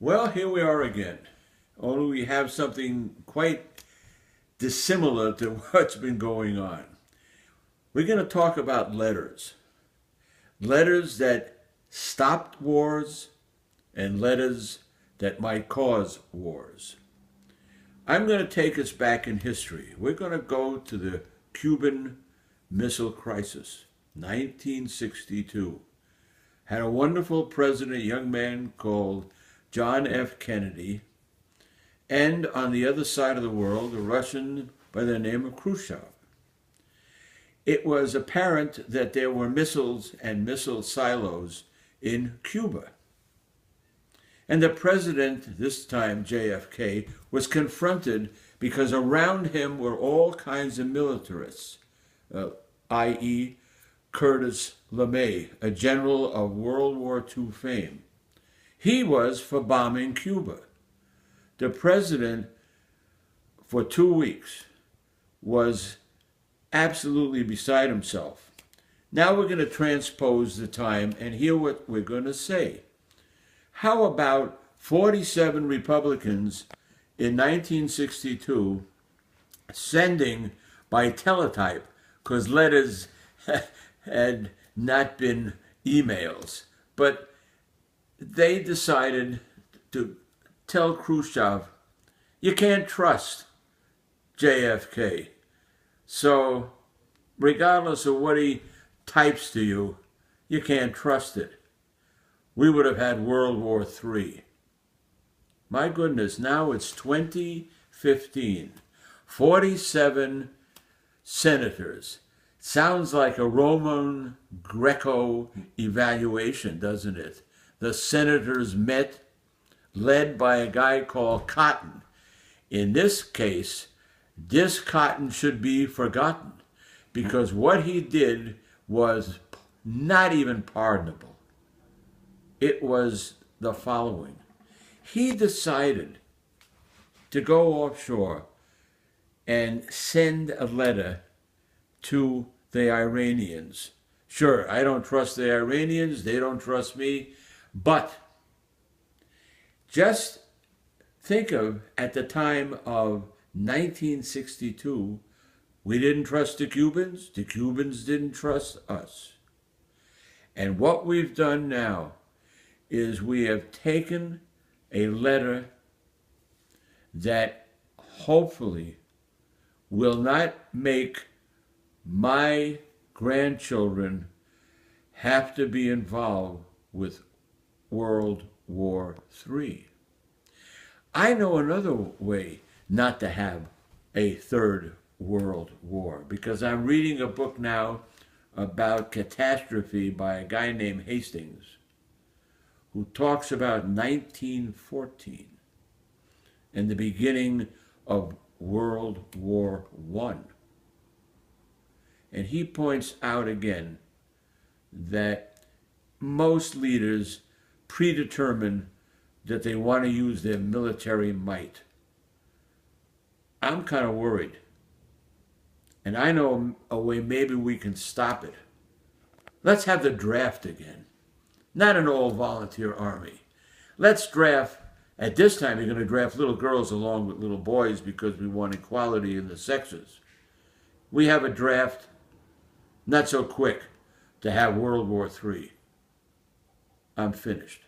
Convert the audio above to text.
Well, here we are again. Only we have something quite dissimilar to what's been going on. We're going to talk about letters. Letters that stopped wars and letters that might cause wars. I'm going to take us back in history. We're going to go to the Cuban Missile Crisis, 1962. Had a wonderful president, a young man called John F. Kennedy, and on the other side of the world, a Russian by the name of Khrushchev. It was apparent that there were missiles and missile silos in Cuba. And the president, this time JFK, was confronted because around him were all kinds of militarists, i.e. Curtis LeMay, a general of World War II fame. He was for bombing Cuba. The president, for 2 weeks, was absolutely beside himself. Now we're going to transpose the time and hear what we're going to say. How about 47 Republicans in 1962 sending by teletype, because letters had not been emails, but they decided to tell Khrushchev, you can't trust JFK. So regardless of what he types to you, you can't trust it. We would have had World War III. My goodness, now it's 2015. 47 senators. Sounds like a Roman Greco evaluation, doesn't it? The senators met, led by a guy called Cotton. In this case, this Cotton should be forgotten because what he did was not even pardonable. It was the following. He decided to go offshore and send a letter to the Iranians. Sure, I don't trust the Iranians, they don't trust me, but just think of at the time of 1962, we didn't trust the Cubans didn't trust us. And what we've done now is we have taken a letter that hopefully will not make my grandchildren have to be involved with World War III. I know another way not to have a third world war because I'm reading a book now about catastrophe by a guy named Hastings who talks about 1914 and the beginning of World War I. And he points out again that most leaders predetermine that they want to use their military might. I'm kind of worried. And I know a way maybe we can stop it. Let's have the draft again. Not an all-volunteer army. Let's draft, at this time you're going to draft little girls along with little boys because we want equality in the sexes. We have a draft, not so quick, to have World War III. I'm finished.